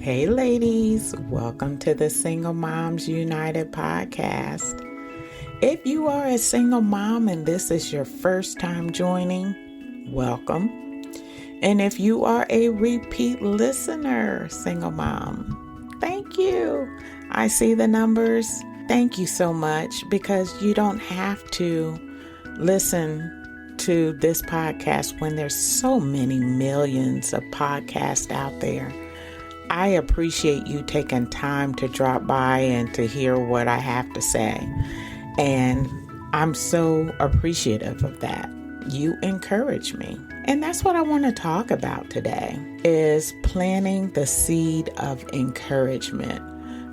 Hey ladies, welcome to the Single Moms United podcast. If you are a single mom and this is your first time joining, welcome. And if you are a repeat listener, single mom, thank you. I see the numbers. Thank you so much, because you don't have to listen to this podcast when there's so many millions of podcasts out there. I appreciate you taking time to drop by and to hear what I have to say. And I'm so appreciative of that. You encourage me. And that's what I want to talk about today, is planting the seed of encouragement,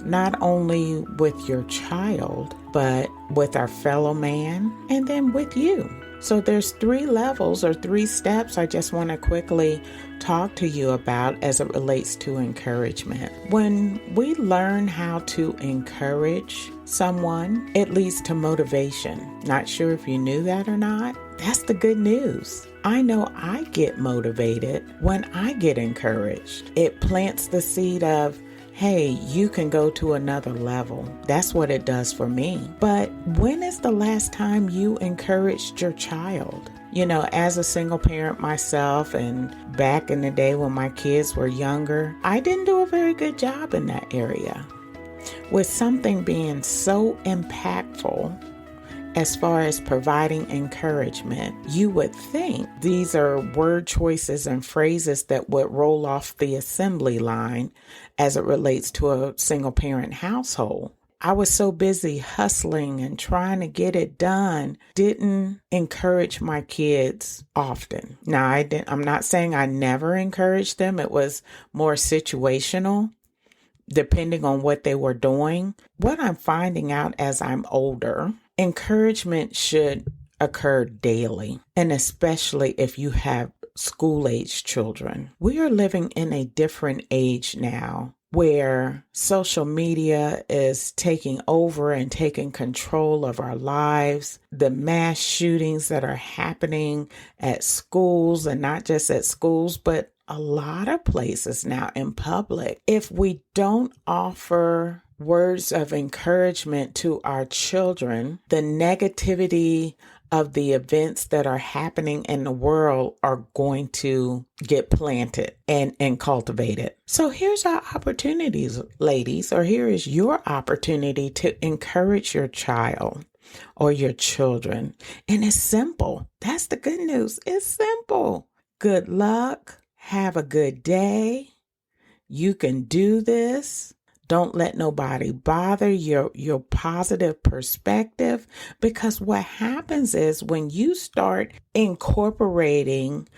not only with your child, but with our fellow man and then with you. So there's 3 levels or 3 steps I just want to quickly talk to you about as it relates to encouragement. When we learn how to encourage someone, it leads to motivation. Not sure if you knew that or not. That's the good news. I know I get motivated when I get encouraged. It plants the seed of, hey, you can go to another level. That's what it does for me. But when is the last time you encouraged your child? You know, as a single parent myself, and back in the day when my kids were younger, I didn't do a very good job in that area. With something being so impactful as far as providing encouragement, you would think these are word choices and phrases that would roll off the assembly line as it relates to a single parent household. I was so busy hustling and trying to get it done, didn't encourage my kids often. Now, I'm not saying I never encouraged them. It was more situational, depending on what they were doing. What I'm finding out as I'm older, encouragement should occur daily, and especially if you have school-age children. We are living in a different age now where social media is taking over and taking control of our lives. The mass shootings that are happening at schools, and not just at schools, but a lot of places now in public. If we don't offer words of encouragement to our children, the negativity of the events that are happening in the world are going to get planted and cultivated. So here's our opportunities, ladies, or here is your opportunity to encourage your child or your children. And it's simple. That's the good news. It's simple. Good luck. Have a good day. You can do this. Don't let nobody bother your positive perspective, because what happens is when you start incorporating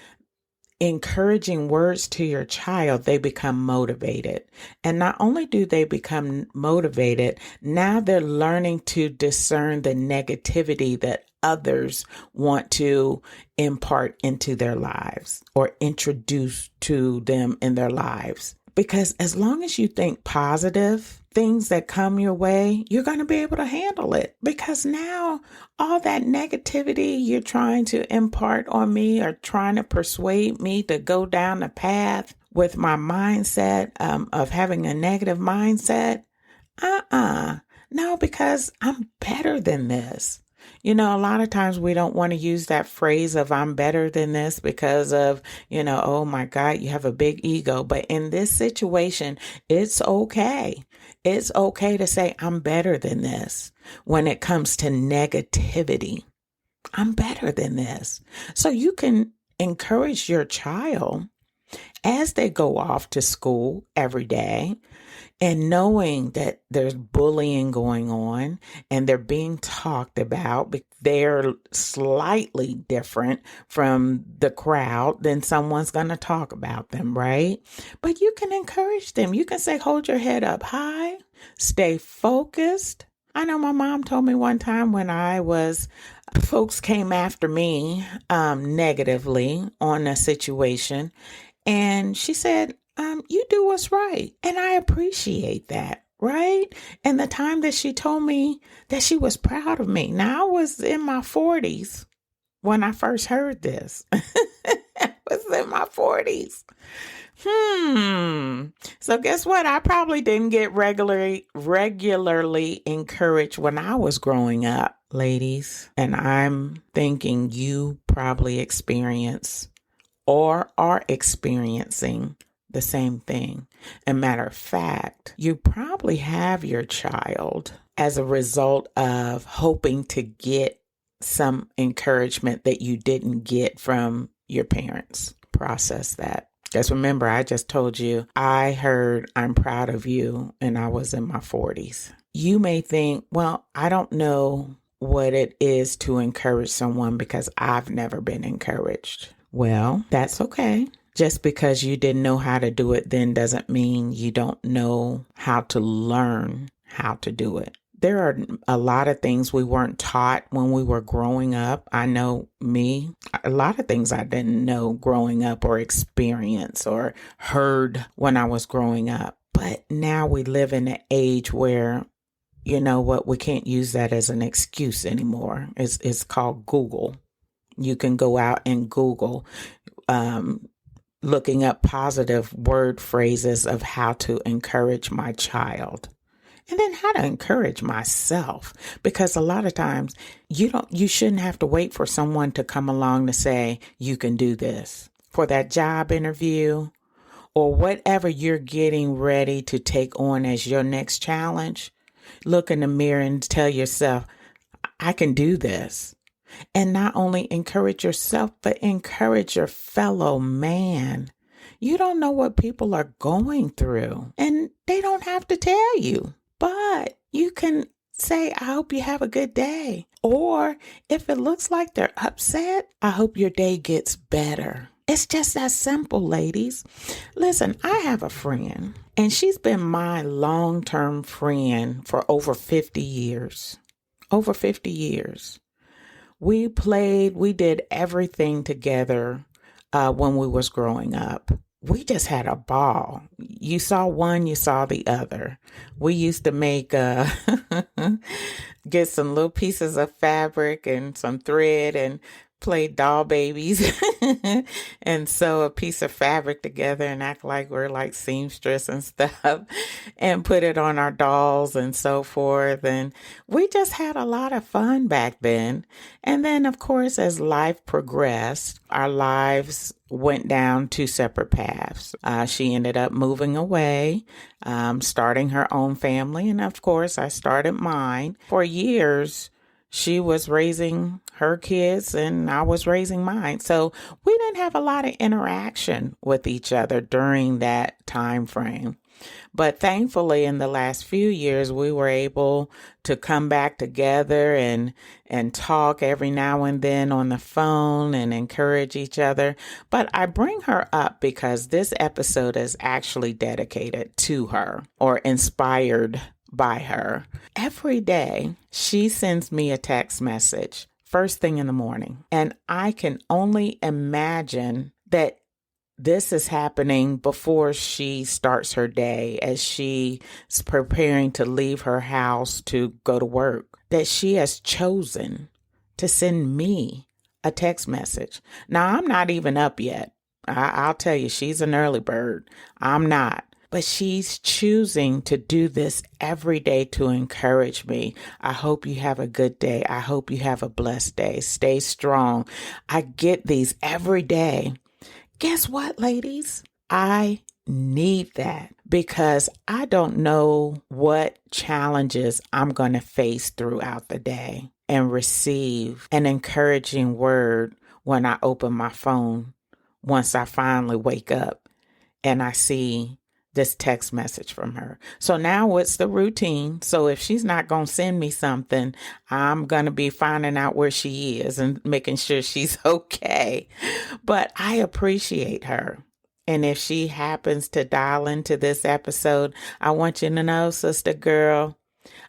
encouraging words to your child, they become motivated. And not only do they become motivated, now they're learning to discern the negativity that others want to impart into their lives or introduce to them in their lives. Because as long as you think positive, things that come your way, you're going to be able to handle it. Because now all that negativity you're trying to impart on me or trying to persuade me to go down the path with my mindset of having a negative mindset, no, because I'm better than this. You know, a lot of times we don't want to use that phrase of I'm better than this because of, oh my God, you have a big ego. But in this situation, it's okay. It's okay to say I'm better than this when it comes to negativity. I'm better than this. So you can encourage your child as they go off to school every day, and knowing that there's bullying going on and they're being talked about, they're slightly different from the crowd, then someone's going to talk about them, right? But you can encourage them. You can say, hold your head up high, stay focused. I know my mom told me one time when folks came after me negatively on a situation, and she said, you do what's right. And I appreciate that, right? And the time that she told me that she was proud of me. Now, I was in my 40s when I first heard this. was in my 40s. So guess what? I probably didn't get regularly encouraged when I was growing up, ladies. And I'm thinking you probably experience or are experiencing the same thing. And matter of fact, you probably have your child as a result of hoping to get some encouragement that you didn't get from your parents. Process that. Just remember, I just told you, I heard I'm proud of you, and I was in my 40s. You may think, well, I don't know what it is to encourage someone because I've never been encouraged. Well, that's okay. Just because you didn't know how to do it then doesn't mean you don't know how to learn how to do it. There are a lot of things we weren't taught when we were growing up. I know me, a lot of things I didn't know growing up or experience or heard when I was growing up. But now we live in an age where, you know what, we can't use that as an excuse anymore. It's called Google. You can go out and Google looking up positive word phrases of how to encourage my child. And then how to encourage myself, because a lot of times you shouldn't have to wait for someone to come along to say, you can do this. For that job interview or whatever you're getting ready to take on as your next challenge, look in the mirror and tell yourself, I can do this. And not only encourage yourself, but encourage your fellow man. You don't know what people are going through, and they don't have to tell you. But you can say, I hope you have a good day. Or if it looks like they're upset, I hope your day gets better. It's just that simple, ladies. Listen, I have a friend, and she's been my long-term friend for over 50 years. Over 50 years. We did everything together when we was growing up. We just had a ball. You saw one, you saw the other. We used to make, get some little pieces of fabric and some thread and play doll babies and sew a piece of fabric together and act like we're like seamstress and stuff and put it on our dolls and so forth. And we just had a lot of fun back then. And then, of course, as life progressed, our lives went down two separate paths. She ended up moving away, starting her own family. And of course, I started mine. For years, she was raising her kids and I was raising mine. So we didn't have a lot of interaction with each other during that time frame. But thankfully, in the last few years, we were able to come back together and talk every now and then on the phone and encourage each other. But I bring her up because this episode is actually dedicated to her or inspired by her. Every day, she sends me a text message first thing in the morning. And I can only imagine that this is happening before she starts her day as she's preparing to leave her house to go to work, that she has chosen to send me a text message. Now, I'm not even up yet. I'll tell you, she's an early bird. I'm not. But she's choosing to do this every day to encourage me. I hope you have a good day. I hope you have a blessed day. Stay strong. I get these every day. Guess what, ladies? I need that because I don't know what challenges I'm going to face throughout the day and receive an encouraging word when I open my phone once I finally wake up and I see this text message from her. So now what's the routine? So if she's not going to send me something, I'm going to be finding out where she is and making sure she's okay. But I appreciate her. And if she happens to dial into this episode, I want you to know, sister girl,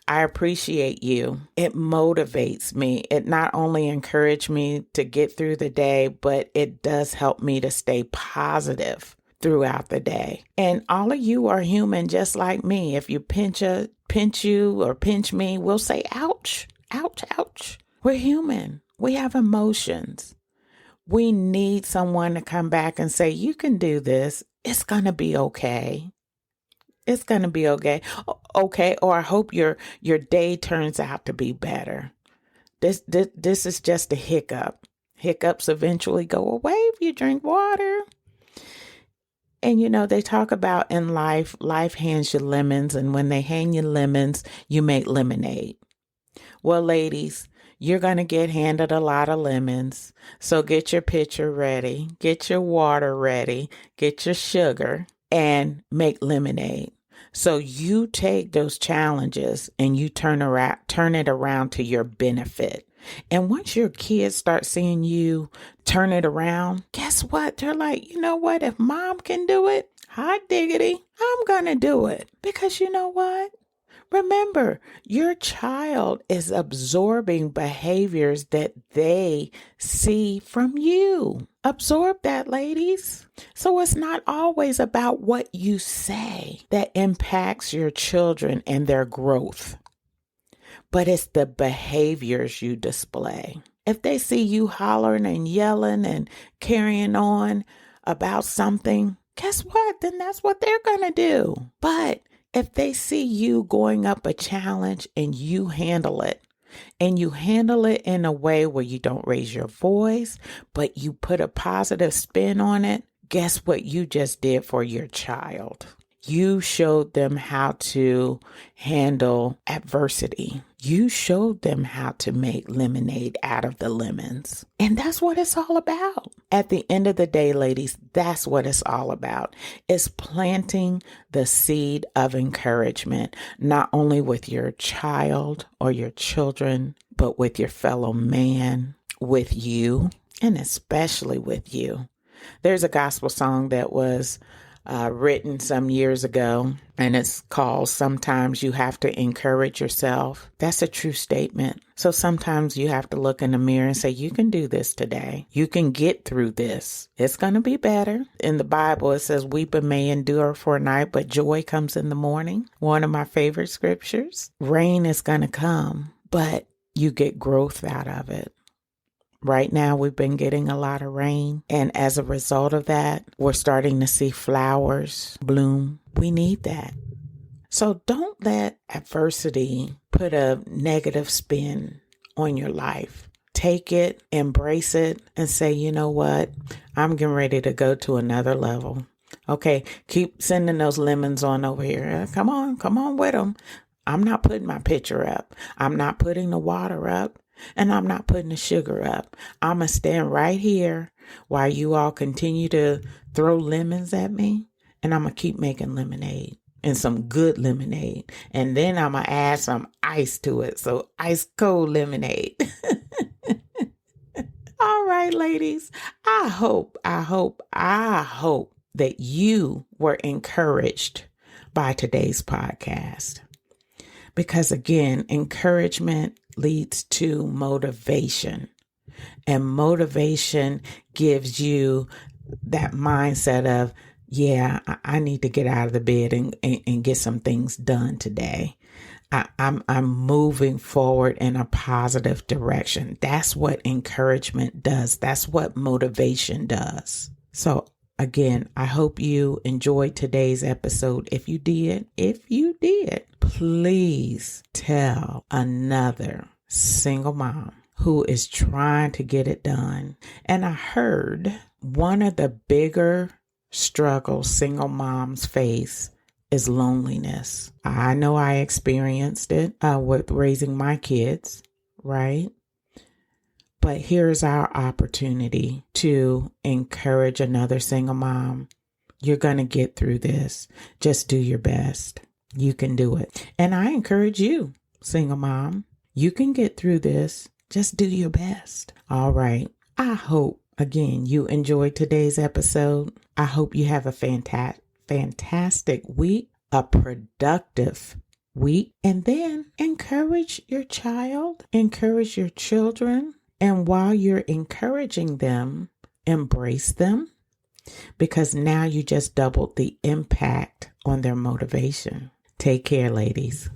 I appreciate you. It motivates me. It not only encourages me to get through the day, but it does help me to stay positive throughout the day. And all of you are human just like me. If you pinch you or pinch me, we'll say, ouch, ouch, ouch. We're human. We have emotions. We need someone to come back and say, you can do this. It's going to be okay. It's going to be okay. Okay. Or I hope your day turns out to be better. This is just a hiccup. Hiccups eventually go away if you drink water. And they talk about in life hands you lemons. And when they hand you lemons, you make lemonade. Well, ladies, you're going to get handed a lot of lemons. So get your pitcher ready, get your water ready, get your sugar, and make lemonade. So you take those challenges and you turn it around to your benefit. And once your kids start seeing you turn it around, guess what? They're like, you know what? If mom can do it, hot diggity, I'm going to do it. Because you know what? Remember, your child is absorbing behaviors that they see from you. Absorb that, ladies. So it's not always about what you say that impacts your children and their growth, but it's the behaviors you display. If they see you hollering and yelling and carrying on about something, guess what? Then that's what they're going to do. But if they see you going up a challenge and you handle it, and you handle it in a way where you don't raise your voice, but you put a positive spin on it, guess what you just did for your child? You showed them how to handle adversity. You showed them how to make lemonade out of the lemons. And that's what it's all about. At the end of the day, ladies, that's what it's all about. It's planting the seed of encouragement, not only with your child or your children, but with your fellow man, with you, and especially with you. There's a gospel song that was written some years ago, and it's called Sometimes You Have to Encourage Yourself. That's a true statement. So sometimes you have to look in the mirror and say, you can do this today. You can get through this. It's going to be better. In the Bible, it says, weeping may endure for a night, but joy comes in the morning. One of my favorite scriptures. Rain is going to come, but you get growth out of it. Right now, we've been getting a lot of rain. And as a result of that, we're starting to see flowers bloom. We need that. So don't let adversity put a negative spin on your life. Take it, embrace it, and say, you know what? I'm getting ready to go to another level. Okay, keep sending those lemons on over here. Come on with them. I'm not putting my pitcher up. I'm not putting the water up. And I'm not putting the sugar up. I'm going to stand right here while you all continue to throw lemons at me. And I'm going to keep making lemonade, and some good lemonade. And then I'm going to add some ice to it. So ice cold lemonade. All right, ladies. I hope that you were encouraged by today's podcast. Because again, encouragement leads to motivation, and motivation gives you that mindset of, yeah, I need to get out of the bed and get some things done today. I'm moving forward in a positive direction. That's what encouragement does. That's what motivation does. So again, I hope you enjoyed today's episode. If you did, please tell another single mom who is trying to get it done. And I heard one of the bigger struggles single moms face is loneliness. I know I experienced it with raising my kids, right? But here's our opportunity to encourage another single mom. You're going to get through this. Just do your best. You can do it. And I encourage you, single mom, you can get through this. Just do your best. All right. I hope, again, you enjoyed today's episode. I hope you have a fantastic week, a productive week, and then encourage your child, encourage your children. And while you're encouraging them, embrace them, because now you just doubled the impact on their motivation. Take care, ladies.